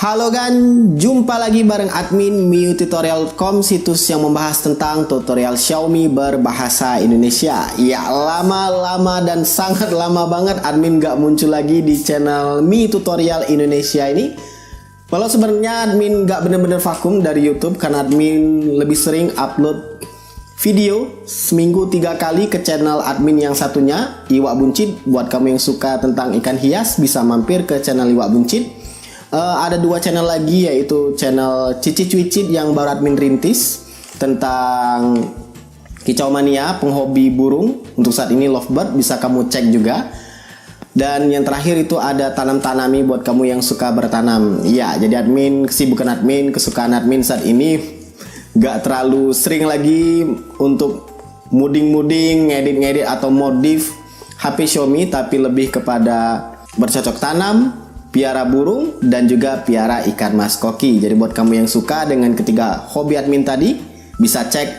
Halo kan, jumpa lagi bareng admin miututorial.com, situs yang membahas tentang tutorial Xiaomi berbahasa Indonesia. Ya, lama-lama dan sangat lama banget admin gak muncul lagi di channel Mi Tutorial Indonesia ini. Walau sebenarnya admin gak bener-bener vakum dari YouTube, karena admin lebih sering upload video seminggu 3 kali ke channel admin yang satunya, Iwak Buncit. Buat kamu yang suka tentang ikan hias, bisa mampir ke channel Iwak Buncit. Ada 2 channel lagi, yaitu channel Cici Cuicit yang baru admin rintis tentang kicau mania, penghobi burung. Untuk saat ini lovebird, bisa kamu cek juga. Dan yang terakhir itu ada tanam tanami buat kamu yang suka bertanam. Ya, jadi admin, kesibukan admin, kesukaan admin saat ini gak terlalu sering lagi untuk muding-muding, ngedit-ngedit atau modif HP Xiaomi, tapi lebih kepada bercocok tanam, piara burung, dan juga piara ikan mas koki. Jadi buat kamu yang suka dengan ketiga hobi admin tadi, bisa cek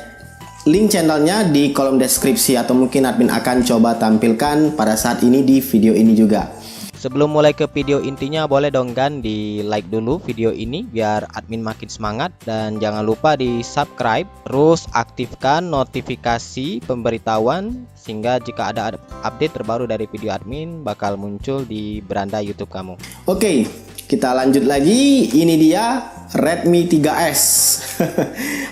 link channelnya di kolom deskripsi, atau mungkin admin akan coba tampilkan pada saat ini di video ini juga. Sebelum mulai ke video intinya, boleh dong kan di like dulu video ini biar admin makin semangat, dan jangan lupa di subscribe, terus aktifkan notifikasi pemberitahuan sehingga jika ada update terbaru dari video admin bakal muncul di beranda YouTube kamu. Oke, kita lanjut lagi. Ini dia Redmi 3S.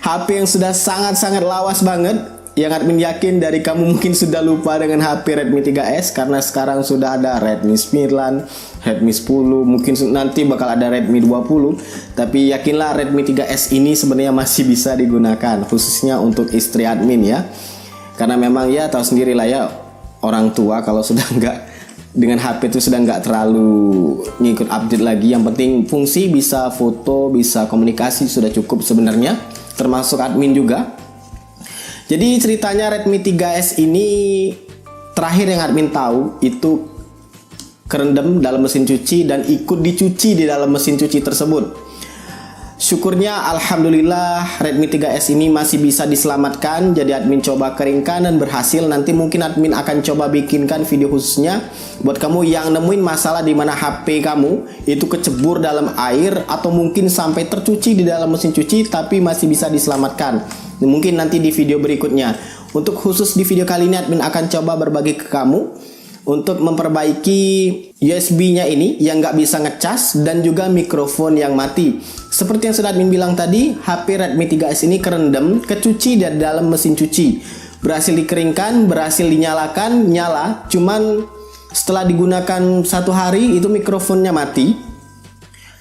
HP yang sudah sangat-sangat lawas banget, yang admin yakin dari kamu mungkin sudah lupa dengan HP Redmi 3S, karena sekarang sudah ada Redmi 9, Redmi 10, mungkin nanti bakal ada Redmi 20. Tapi yakinlah Redmi 3S ini sebenarnya masih bisa digunakan, khususnya untuk istri admin ya. Karena memang ya tahu sendiri lah ya, orang tua kalau sudah nggak dengan HP itu sudah nggak terlalu ngikut update lagi. Yang penting fungsi, bisa foto, bisa komunikasi, sudah cukup sebenarnya, termasuk admin juga. Jadi ceritanya Redmi 3S ini terakhir yang admin tahu itu kerendam dalam mesin cuci dan ikut dicuci di dalam mesin cuci tersebut. Syukurnya alhamdulillah Redmi 3S ini masih bisa diselamatkan. Jadi admin coba keringkan dan berhasil. Nanti mungkin admin akan coba bikinkan video khususnya buat kamu yang nemuin masalah di mana HP kamu itu kecebur dalam air, atau mungkin sampai tercuci di dalam mesin cuci tapi masih bisa diselamatkan. Mungkin nanti di video berikutnya. Untuk khusus di video kali ini admin akan coba berbagi ke kamu untuk memperbaiki USB-nya ini yang nggak bisa ngecas, dan juga mikrofon yang mati. Seperti yang sudah admin bilang tadi, HP Redmi 3S ini kerendam, kecuci di dalam mesin cuci. Berhasil dikeringkan, berhasil dinyalakan, nyala. Cuman setelah digunakan 1 hari itu mikrofonnya mati.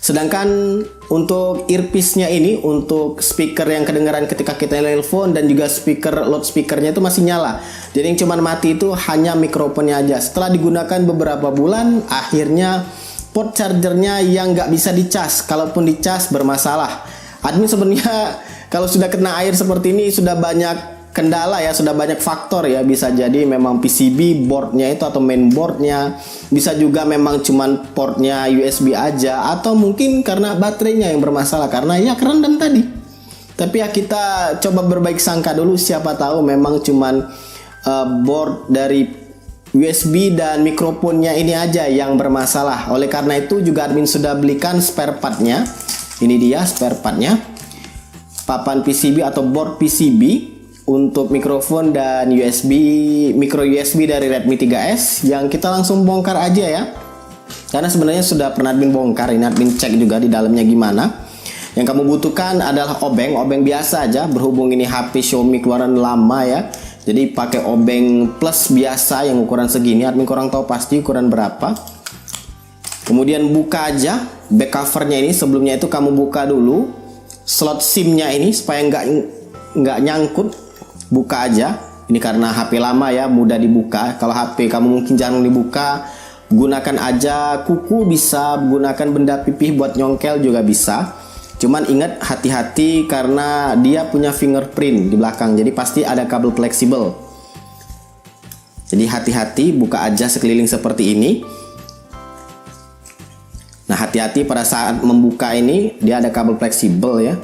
Sedangkan untuk earpiece-nya ini, untuk speaker yang kedengaran ketika kita nelpon, dan juga speaker loudspeakernya itu masih nyala. Jadi yang cuman mati itu hanya mikrofonnya aja. Setelah digunakan beberapa bulan, akhirnya port chargernya yang nggak bisa dicas. Kalaupun dicas bermasalah. Admin sebenarnya kalau sudah kena air seperti ini sudah banyak kendala ya, sudah banyak faktor ya. Bisa jadi memang PCB boardnya itu atau mainboardnya, bisa juga memang cuman portnya USB aja, atau mungkin karena baterainya yang bermasalah karena ya kerendam tadi. Tapi ya kita coba berbaik sangka dulu, siapa tahu memang cuman board dari USB dan mikrofonnya ini aja yang bermasalah. Oleh karena itu juga admin sudah belikan spare partnya. Ini dia spare partnya, papan PCB atau board PCB untuk mikrofon dan micro USB dari Redmi 3S, yang kita langsung bongkar aja ya. Karena sebenarnya sudah pernah admin bongkar, ini admin cek juga di dalamnya gimana. Yang kamu butuhkan adalah obeng biasa aja, berhubung ini HP Xiaomi keluaran lama ya. Jadi pakai obeng plus biasa yang ukuran segini, admin kurang tahu pasti ukuran berapa. Kemudian buka aja back covernya ini. Sebelumnya itu kamu buka dulu slot SIM-nya ini supaya nggak nyangkut. Buka aja, ini karena HP lama ya, mudah dibuka. Kalau HP kamu mungkin jarang dibuka, gunakan aja kuku, bisa gunakan benda pipih buat nyongkel juga bisa. Cuman ingat hati-hati karena dia punya fingerprint di belakang, jadi pasti ada kabel fleksibel. Jadi hati-hati, buka aja sekeliling seperti ini. Nah, hati-hati pada saat membuka ini, dia ada kabel fleksibel ya.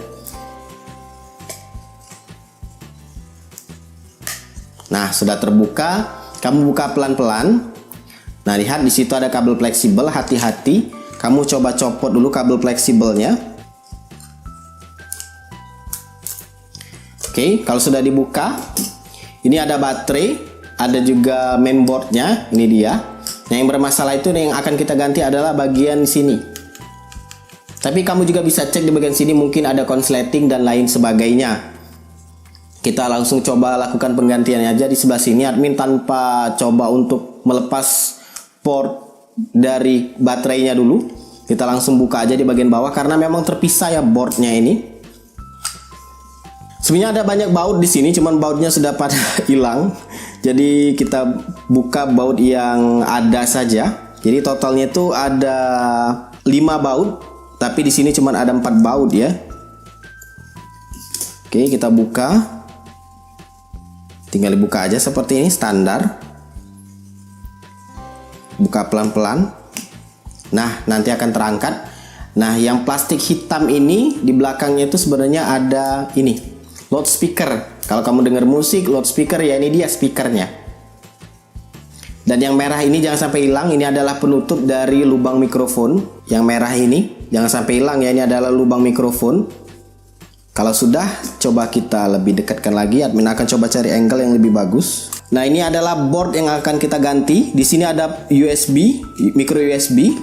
Nah, sudah terbuka, kamu buka pelan-pelan. Nah, lihat di situ ada kabel fleksibel, hati-hati. kamu coba copot dulu kabel fleksibelnya. Oke, kalau sudah dibuka, ini ada baterai, ada juga mainboardnya, ini dia. Nah, yang bermasalah itu yang akan kita ganti adalah bagian sini. Tapi kamu juga bisa cek di bagian sini, mungkin ada konsleting dan lain sebagainya. Kita langsung coba lakukan penggantiannya aja di sebelah sini. Admin tanpa coba untuk melepas port dari baterainya dulu, kita langsung buka aja di bagian bawah karena memang terpisah ya boardnya ini. Sebenarnya ada banyak baut di sini, cuman bautnya sudah pada hilang. Jadi kita buka baut yang ada saja. Jadi totalnya itu ada 5 baut, tapi di sini cuman ada 4 baut ya. Oke, kita buka. Tinggal dibuka aja seperti ini, standar. Buka pelan-pelan. Nah, nanti akan terangkat. Nah, yang plastik hitam ini di belakangnya itu sebenarnya ada ini, loudspeaker. Kalau kamu dengar musik, loudspeaker ya, ini dia speakernya. Dan yang merah ini jangan sampai hilang. Ini adalah penutup dari lubang mikrofon. Yang merah ini jangan sampai hilang ya, ini adalah lubang mikrofon. Kalau sudah, coba kita lebih dekatkan lagi. Admin akan coba cari angle yang lebih bagus. Nah, ini adalah board yang akan kita ganti. Di sini ada USB, micro USB,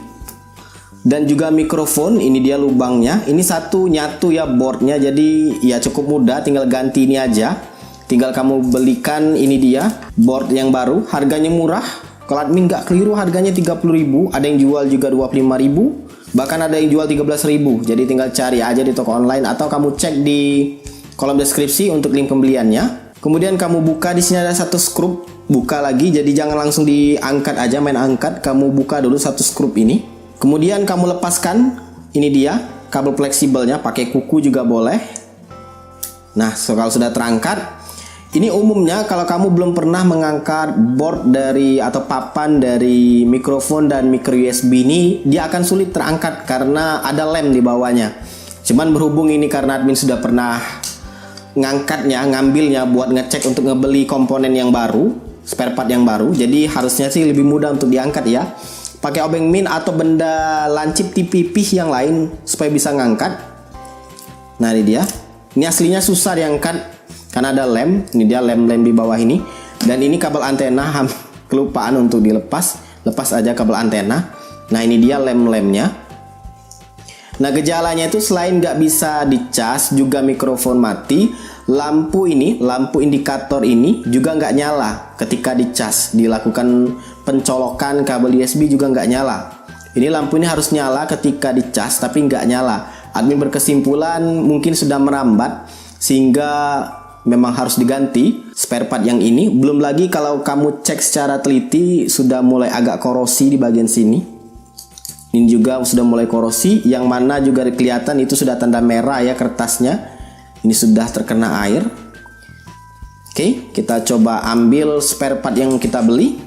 dan juga mikrofon. Ini dia lubangnya. Ini satu nyatu ya boardnya. Jadi ya cukup mudah, tinggal ganti ini aja. Tinggal kamu belikan ini dia board yang baru. Harganya murah. Kalau admin nggak keliru, harganya 30.000. Ada yang jual juga 25.000. Bahkan ada yang jual 13.000. Jadi tinggal cari aja di toko online atau kamu cek di kolom deskripsi untuk link pembeliannya. Kemudian kamu buka, di sini ada satu skrup, buka lagi. Jadi jangan langsung diangkat aja, main angkat. Kamu buka dulu satu skrup ini. Kemudian kamu lepaskan, ini dia kabel fleksibelnya, pakai kuku juga boleh. Nah, kalau sudah terangkat, ini umumnya kalau kamu belum pernah mengangkat board dari atau papan dari mikrofon dan micro USB ini, dia akan sulit terangkat karena ada lem di bawahnya. Cuman berhubung ini karena admin sudah pernah ngambilnya buat ngecek untuk ngebeli komponen yang baru, spare part yang baru, jadi harusnya sih lebih mudah untuk diangkat ya. Pakai obeng min atau benda lancip tipis yang lain supaya bisa ngangkat. Nah, ini dia. Ini aslinya susah diangkat karena ada lem. Ini dia lem-lem di bawah ini. Dan ini kabel antena, kelupaan untuk dilepas. Lepas aja kabel antena. Nah, ini dia lem-lemnya. Nah, gejalanya itu selain nggak bisa dicas, juga mikrofon mati. Lampu ini, lampu indikator ini juga nggak nyala ketika dicas. Dilakukan pencolokan kabel USB juga nggak nyala. Ini lampu ini harus nyala ketika dicas, tapi nggak nyala. Admin berkesimpulan mungkin sudah merambat sehingga memang harus diganti spare part yang ini. Belum lagi kalau kamu cek secara teliti sudah mulai agak korosi di bagian sini. Ini juga sudah mulai korosi, yang mana juga kelihatan itu sudah tanda merah ya kertasnya. Ini sudah terkena air. Oke, kita coba ambil spare part yang kita beli.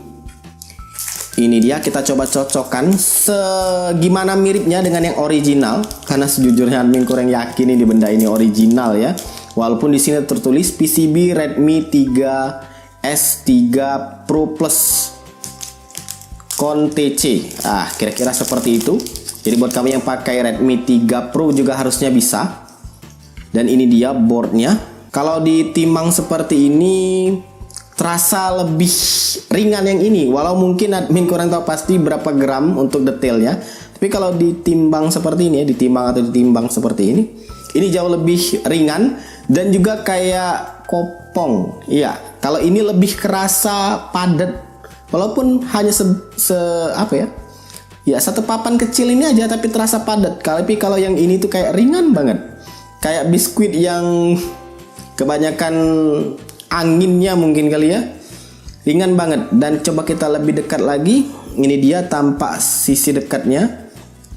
Ini dia, kita coba cocokkan segimana miripnya dengan yang original. Karena sejujurnya admin kurang yakin ini benda ini original ya. Walaupun di sini tertulis PCB Redmi 3S3 Pro Plus Con TC. Kira-kira seperti itu. Jadi buat kami yang pakai Redmi 3 Pro juga harusnya bisa. Dan ini dia boardnya. Kalau ditimbang seperti ini terasa lebih ringan yang ini. Walau mungkin admin kurang tahu pasti berapa gram untuk detailnya. Tapi kalau ditimbang seperti ini ya, ditimbang seperti ini jauh lebih ringan dan juga kayak kopong. Iya, kalau ini lebih kerasa padat. Walaupun hanya satu papan kecil ini aja tapi terasa padat. Tapi kalau yang ini tuh kayak ringan banget. Kayak biskuit yang kebanyakan anginnya mungkin kali ya. Ringan banget. Dan coba kita lebih dekat lagi. Ini dia tampak sisi dekatnya.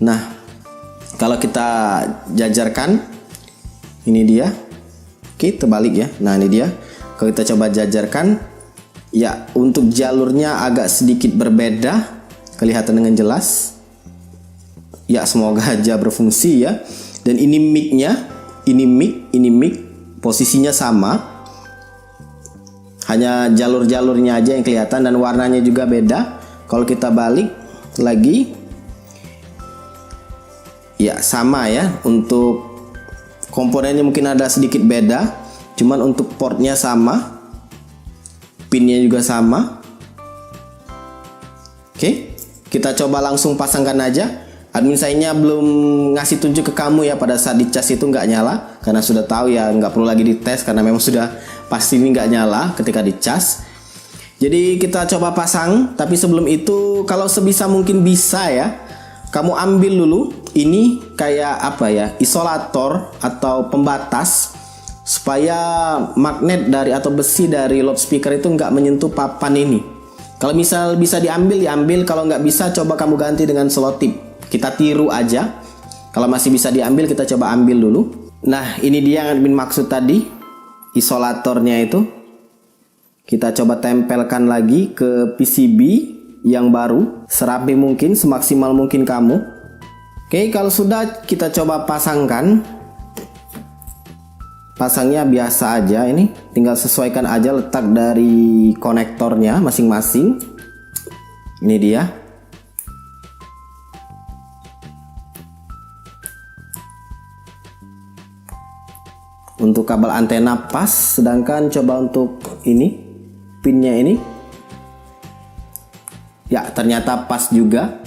Nah, kalau kita jajarkan, ini dia. Oke, terbalik ya. Nah, ini dia. Kalau kita coba jajarkan, ya untuk jalurnya agak sedikit berbeda. Kelihatan dengan jelas. Ya, semoga aja berfungsi ya. Dan ini mic-nya. Ini mic, posisinya sama. Hanya jalur-jalurnya aja yang kelihatan dan warnanya juga beda. Kalau kita balik lagi, ya sama ya, untuk komponennya mungkin ada sedikit beda, cuman untuk portnya sama, pinnya juga sama. Oke, kita coba langsung pasangkan aja. Admin sayanya belum ngasih tunjuk ke kamu ya pada saat dicas itu nggak nyala, karena sudah tahu ya, nggak perlu lagi dites karena memang sudah pasti ini nggak nyala ketika dicas. Jadi kita coba pasang, tapi sebelum itu kalau sebisa mungkin bisa ya, kamu ambil dulu ini kayak apa ya, isolator atau pembatas supaya magnet dari atau besi dari loudspeaker itu nggak menyentuh papan ini. Kalau misal bisa diambil, diambil. Kalau nggak bisa, coba kamu ganti dengan selotip. Kita tiru aja. Kalau masih bisa diambil, kita coba ambil dulu. Nah, ini dia yang admin maksud tadi, isolatornya itu. Kita coba tempelkan lagi ke PCB yang baru, serapi mungkin, semaksimal mungkin kamu. Oke, kalau sudah, kita coba pasangkan. Pasangnya biasa aja ini, tinggal sesuaikan aja letak dari konektornya masing-masing. Ini dia. Untuk kabel antena pas, sedangkan coba untuk ini, pinnya ini, ya ternyata pas juga.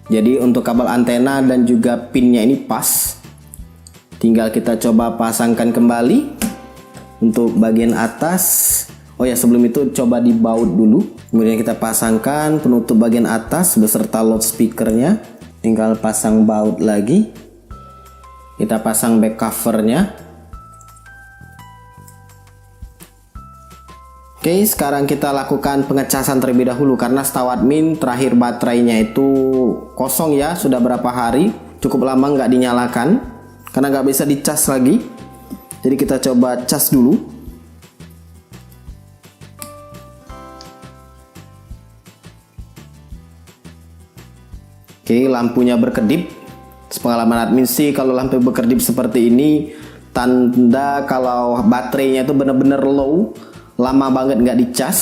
Jadi untuk kabel antena dan juga pinnya ini pas. Tinggal kita coba pasangkan kembali untuk bagian atas. Oh ya, sebelum itu coba dibaut dulu. Kemudian kita pasangkan penutup bagian atas beserta loudspeakernya. Tinggal pasang baut lagi. Kita pasang back covernya. Oke, sekarang kita lakukan pengecasan terlebih dahulu karena setahu admin terakhir baterainya itu kosong ya, sudah berapa hari, cukup lama nggak dinyalakan karena nggak bisa dicas lagi. Jadi kita coba cas dulu. Oke, lampunya berkedip. Sepengalaman admin sih kalau lampu berkedip seperti ini tanda kalau baterainya itu benar-benar low, lama banget nggak dicas.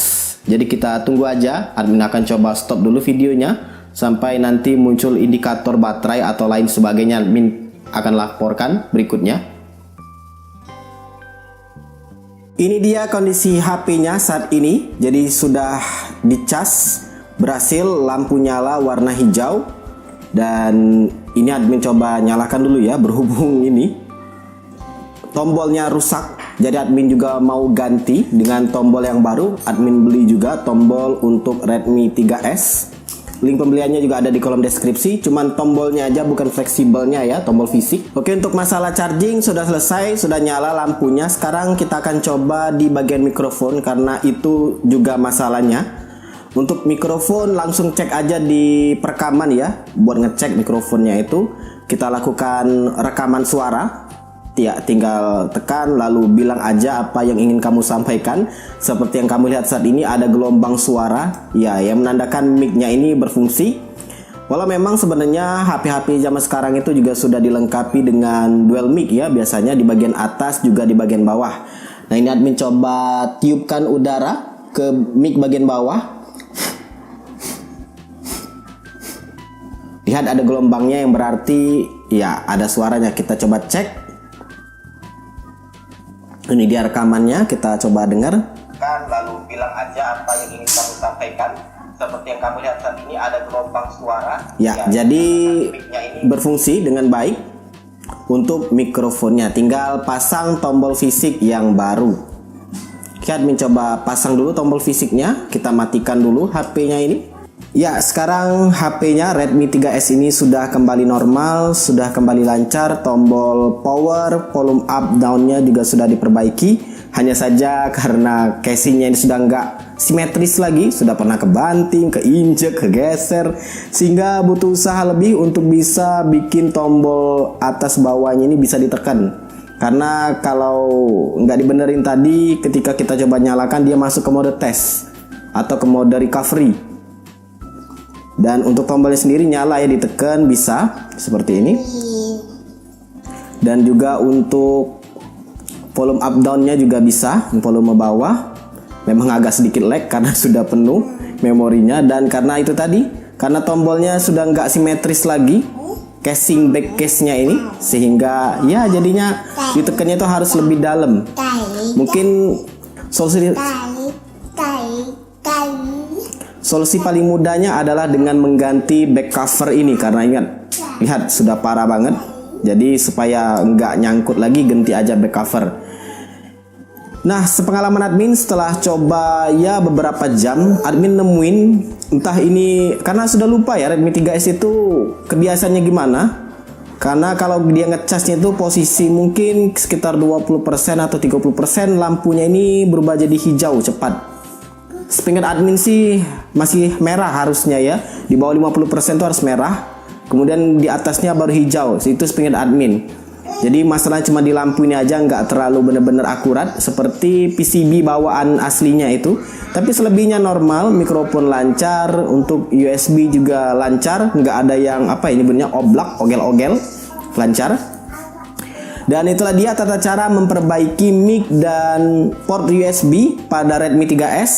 Jadi kita tunggu aja, admin akan coba stop dulu videonya sampai nanti muncul indikator baterai atau lain sebagainya. Admin akan laporkan berikutnya. Ini dia kondisi HP-nya saat ini. Jadi sudah dicas, berhasil, lampu nyala warna hijau. Dan ini admin coba nyalakan dulu ya, berhubung ini tombolnya rusak. Jadi admin juga mau ganti dengan tombol yang baru. Admin beli juga tombol untuk Redmi 3S. Link pembeliannya juga ada di kolom deskripsi. Cuman tombolnya aja, bukan fleksibelnya ya, tombol fisik. Oke, untuk masalah charging sudah selesai, sudah nyala lampunya. Sekarang kita akan coba di bagian mikrofon karena itu juga masalahnya. Untuk mikrofon langsung cek aja di perekaman ya. Buat ngecek mikrofonnya itu kita lakukan rekaman suara. Ya, tinggal tekan lalu bilang aja apa yang ingin kamu sampaikan. Seperti yang kamu lihat saat ini ada gelombang suara ya, yang menandakan mic-nya ini berfungsi. Walau memang sebenarnya HP-HP zaman sekarang itu juga sudah dilengkapi dengan dual mic ya, biasanya di bagian atas juga di bagian bawah. Nah, ini admin coba tiupkan udara ke mic bagian bawah. Lihat ada gelombangnya yang berarti ya ada suaranya. Kita coba cek. Ini dia rekamannya, kita coba dengar. Lalu bilang aja apa yang ingin kamu sampaikan. Seperti yang kamu lihat saat ini ada gelombang suara. Ya, jadi berfungsi dengan baik untuk mikrofonnya. Tinggal pasang tombol fisik yang baru. Kita mencoba pasang dulu tombol fisiknya. Kita matikan dulu HP-nya ini. Ya, sekarang HP-nya Redmi 3S ini sudah kembali normal, sudah kembali lancar. Tombol power, volume up, down-nya juga sudah diperbaiki. Hanya saja karena casingnya ini sudah nggak simetris lagi, sudah pernah kebanting, keinjek, kegeser, sehingga butuh usaha lebih untuk bisa bikin tombol atas bawahnya ini bisa ditekan. Karena kalau nggak dibenerin tadi, ketika kita coba nyalakan dia masuk ke mode tes atau ke mode recovery. Dan untuk tombolnya sendiri nyala ya, ditekan bisa seperti ini. Dan juga untuk volume up down-nya juga bisa, volume bawah. Memang agak sedikit lag karena sudah penuh memorinya, dan karena itu tadi, karena tombolnya sudah nggak simetris lagi, casing back case-nya ini, sehingga ya jadinya ditekannya itu harus lebih dalam. Mungkin solusi paling mudahnya adalah dengan mengganti back cover ini, karena ingat, lihat sudah parah banget. Jadi supaya nggak nyangkut lagi, ganti aja back cover. Nah, sepengalaman admin setelah coba ya beberapa jam, admin nemuin entah ini karena sudah lupa ya Redmi 3S itu kebiasaannya gimana. Karena kalau dia ngecasnya itu posisi mungkin sekitar 20% atau 30%, lampunya ini berubah jadi hijau cepat. Sepingat admin sih masih merah harusnya ya. Di bawah 50% itu harus merah. Kemudian di atasnya baru hijau. Itu sepingat admin. Jadi masalahnya cuma di lampu ini aja, nggak terlalu benar-benar akurat seperti PCB bawaan aslinya itu. Tapi selebihnya normal, mikrofon lancar, untuk USB juga lancar, nggak ada yang apa ini benarnya oblak, ogel-ogel, lancar. Dan itulah dia tata cara memperbaiki mic dan port USB pada Redmi 3S.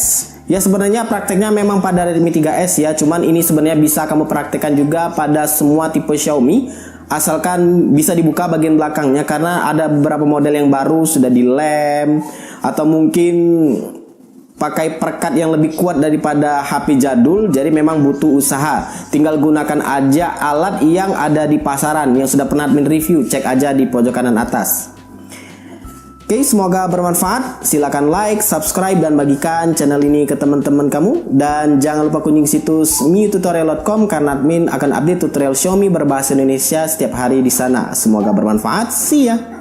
Ya sebenarnya prakteknya memang pada Redmi 3S ya, cuman ini sebenarnya bisa kamu praktekkan juga pada semua tipe Xiaomi, asalkan bisa dibuka bagian belakangnya, karena ada beberapa model yang baru sudah dilem atau mungkin pakai perekat yang lebih kuat daripada HP jadul. Jadi memang butuh usaha. Tinggal gunakan aja alat yang ada di pasaran yang sudah pernah admin review, cek aja di pojok kanan atas. Oke, semoga bermanfaat. Silakan like, subscribe, dan bagikan channel ini ke teman-teman kamu. Dan jangan lupa kunjungi situs miututorial.com karena admin akan update tutorial Xiaomi berbahasa Indonesia setiap hari di sana. Semoga bermanfaat. See ya.